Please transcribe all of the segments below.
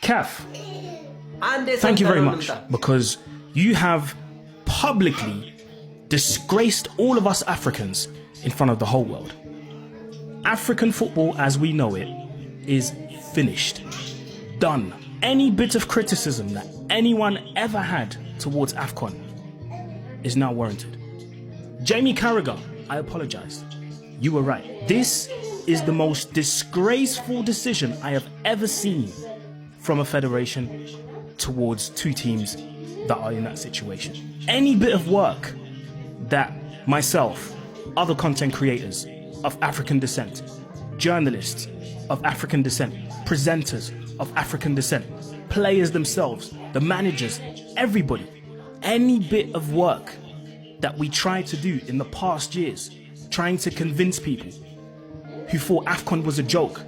Kaf, thank you very much, because you have publicly disgraced all of us Africans in front of the whole world. African football as we know it is finished, done. Any bit of criticism that anyone ever had towards AFCON is now warranted. Jamie Carragher, I apologize. You were right. This is the most disgraceful decision I have ever seen from a federation towards two teams that are in that situation. Any bit of work that myself, other content creators of African descent, journalists of African descent, presenters of African descent, players themselves, the managers, everybody, any bit of work that we tried to do in the past years, trying to convince people who thought AFCON was a joke.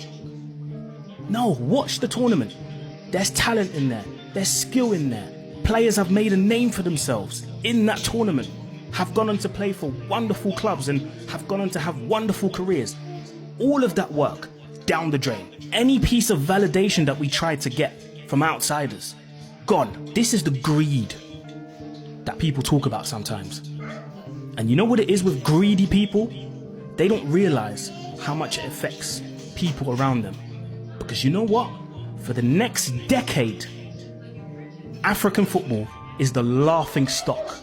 No, watch the tournament. There's talent in there. There's skill in there. Players have made a name for themselves in that tournament, have gone on to play for wonderful clubs and have gone on to have wonderful careers. All of that work down the drain. Any piece of validation that we tried to get from outsiders, gone. This is the greed that people talk about sometimes. And you know what it is with greedy people? They don't realize how much it affects people around them. Because you know what? For the next decade, African football is the laughing stock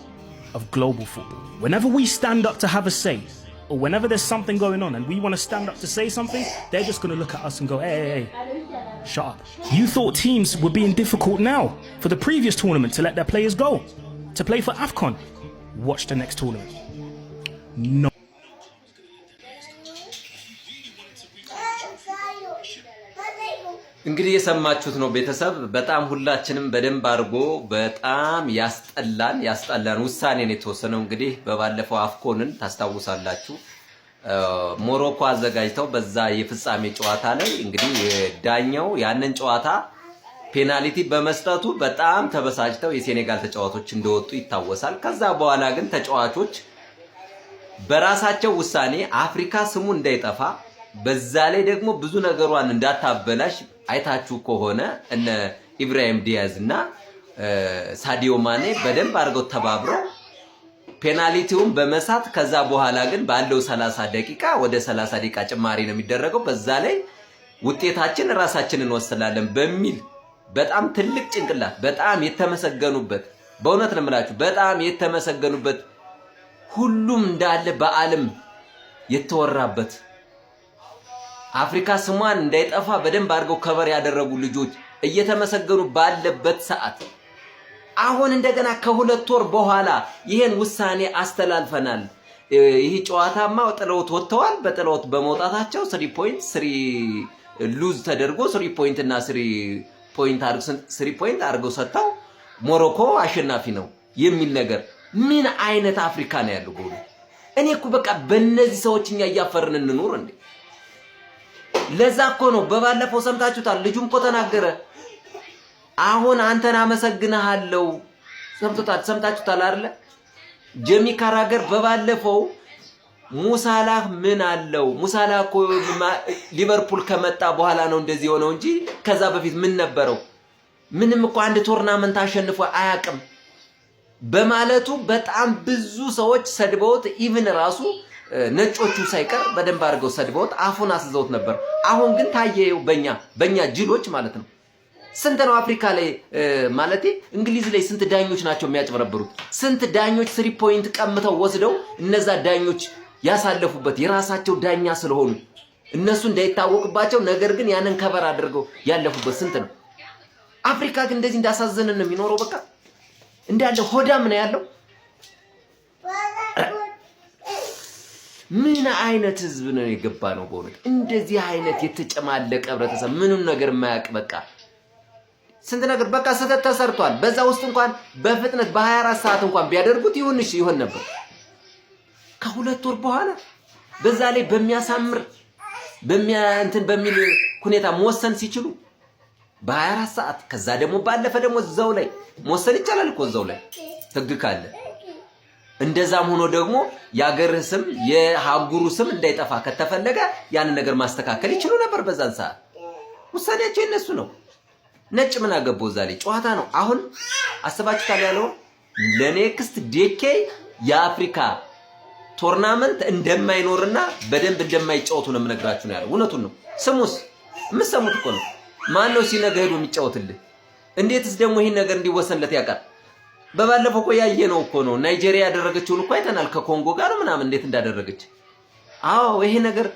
of global football. Whenever we stand up to have a say, or whenever there's something going on and we want to stand up to say something, they're just going to look at us and go, hey, shut up. You thought teams were being difficult now for the previous tournament to let their players go, to play for AFCON. Watch the next tournament. No. እንግዲህ የሰማችሁት ነው ቤተሰብ በጣም ሁላችንም በደንብ አርጎ በጣም ያስጠላን ውሳኔ ነው የተወሰነው እንግዲህ በባለፈው አፍኮንን ታስታውሳላችሁ ሞሮኮ አዘጋጅተው በዛ የፍጻሜ ጨዋታ ላይ እንግዲህ ዳኛው ያንን ጨዋታ ፔናልቲ በመስጠቱ በጣም ተበሳጭተው የሴኔጋል ተጫዋቾች እንደወጡ ይታወሳል ከዛ በኋላ ግን ተጫዋቾች በራሳቸው ውሳኔ አፍሪካ ስሙ እንዳይጠፋ በዛ ላይ ደግሞ ብዙ ነገሯን እንዳታበላሽ አይታችሁ ከሆነ እነ ኢብራሂም ዲያዝ እና ሳዲዮ ማኔ በደንብ አርገው ተባብረው ፔናልቲውን በመሳት ከዛ በኋላ ግን ባለው 30 ደቂቃ ወደ 30 ደቂቃ ጭማሪ ነው የሚደረገው በዛ ላይ ውጤታችን ራሳችንን ወስላለን በሚል በጣም ትልቅ ጭንቅላት በጣም የተመሰገኑበት በእውነት ነው የምላችሁ በጣም የተመሰገኑበት ሁሉም እንዳለ በአለም የተወራበት አፍሪካ ስሟን እንዳይጠፋ በደንብ አድርገው ከበር ያደረጉ ልጆች እየተመሰገኑ ባለበት ሰዓት አሁን እንደገና ከሁለት ወር በኋላ ይሄን ውሳኔ አስተላልፈናል ይሄ ጨዋታማ ጥለውት ወጥተዋል በጥለውት በመውጣታቸው 3 ፖይንት 3 ሉዝ ተደርጎ 3 ፖይንት እና 3 ፖይንት አድርገው ሰጣው ሞሮኮ አሸናፊ ነው የሚል ነገር ምን አይነት አፍሪካ ነው ያለው ጎሉ እኔ እኮ በቃ በእነዚህ ሰዎችኛ ያያፈርን እንኑር እንዴ ለዛ እኮ ነው በባለፈው ሰምታችሁታል ልጁም እኮ ተናገረ አሁን አንተን አመሰግናለሁ ሰምታችሁታል አይደል ጄሚ ካራገር በባለፈው ሙሳላህ ምን አለው ሙሳላህ እኮ ሊቨርፑል ከመጣ በኋላ ነው እንደዚህ ሆነው እንጂ ከዛ በፊት ምን ነበረው ምንም እኮ አንድ ቶርናመንት አሸንፎ አያቅም በማለቱ በጣም ብዙ ሰዎች ሰድበውት ኢቭን ራሱ ነጮቹ ሳይቀር በደንብ አድርገው ሰድበውት አፉን አስዘውት ነበር አሁን ግን ታየው በእኛ ጅሎች ማለት ነው ስንት ነው አፍሪካ ላይ ማለቴ እንግሊዝ ላይ ስንት ዳኞች ናቸው የሚያጭበረብሩት ስንት ዳኞች 3 ፖይንት ቀምተው ወስደው እነዛ ዳኞች ያሳለፉበት የራሳቸው ዳኛ ስለሆኑ እነሱ እንዳይታወቅባቸው ነገር ግን ያንን ከበር አድርገው ያለፉበት ስንት ነው አፍሪካ ግን እንደዚህ እንዳሳዘነን ነው የሚኖረው በቃ እንዳለ ሆዳም ነው ያለው ምን አይነት ህዝብ ነው የገባ ነው በእውነት እንደዚህ አይነት የተጨማለቀ ህብረተሰብ ምንም ነገር የማያውቅ በቃ ስንት ነገር በቃ ሰተት ተሰርቷል በዛ ውስጥ እንኳን በፍጥነት በ24 ሰዓት እንኳን ቢያደርጉት ይሆን ነበር ከሁለት ወር በኋላ በዛ ላይ በሚያሳምር በሚል ሁኔታ መወሰን ሲችሉ በ24 ሰዓት ከዛ ደግሞ ባለፈ ደግሞ እዛው ላይ መወሰን ይቻላል እኮ እዛው ላይ ህግ ካለ እንደዛም ሆኖ ደግሞ ያገር ስም የሃጉሩ ስም እንዳይጠፋ ከተፈለገ ያን ነገር ማስተካከል ይችላል ነበር በዛን ሰዓት ውሳኔያቸው እነሱ ነው ነጭ ምን አገባው ዛሬ ጨዋታ ነው አሁን አስባችሁታል ያለው ለኔክስት ዴኬይ የአፍሪካ ቶርናመንት እንደማይኖርና በደንብ እንደማይጫወቱ ነው የምነግራችሁ ነው ያለው እውነቱን ነው ስሙስ የምትሰሙት እኮ ነው ማን ነው ሲነገ ሄዶ የሚጫወትልህ እንዴትስ ደግሞ ይሄን ነገር እንዲወሰንለት ያውቃል በባለፈው እኮ ያየነው እኮ ነው ናይጄሪያ ያደረገችውን እኮ አይተናል ከኮንጎ ጋር ምናምን እንዴት እንዳደረገች አዎ ይሄ ነገር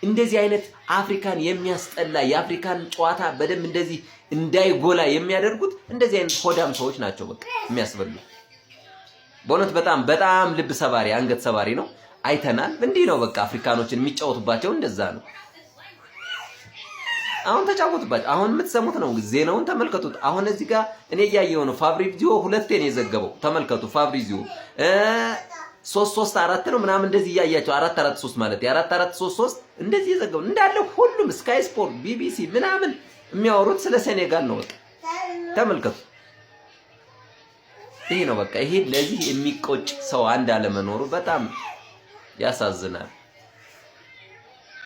እንደዚህ አይነት አፍሪካን የሚያስጠላ የአፍሪካን ጨዋታ በደንብ እንደዚህ እንዳይጎላ የሚያደርጉት እንደዚህ አይነት ሆዳም ሰዎች ናቸው በቃ የሚያስበሉ በእውነት በጣም ልብ ሰባሪ አንገት ሰባሪ ነው አይተናል እንዲህ ነው በቃ አፍሪካኖችን የሚጫወቱባቸው እንደዛ ነው አሁን ተጫወቱባቸው አሁን የምትሰሙት ነው ዜናውን ተመልከቱት አሁን እዚህ ጋር እኔ ያያየው ነው ፋብሪዚዮ ሁለቴ ነው የዘገበው ተመልከቱ ፋብሪዚዮ 3-3-4 ነው ምናምን እንደዚህ ያያያቸው 4-4-3 ማለት 4-4-3-3 እንደዚህ የዘገበው እንዳለ ሁሉም ስካይ ስፖርት ቢቢሲ ምናምን የሚያወሩት ስለ ሴኔጋል ነው በቃ ተመልከቱ ይሄ ነው በቃ ይሄ ለዚህ የሚቆጭ ሰው አንድ አለመኖሩ በጣም ያሳዝናል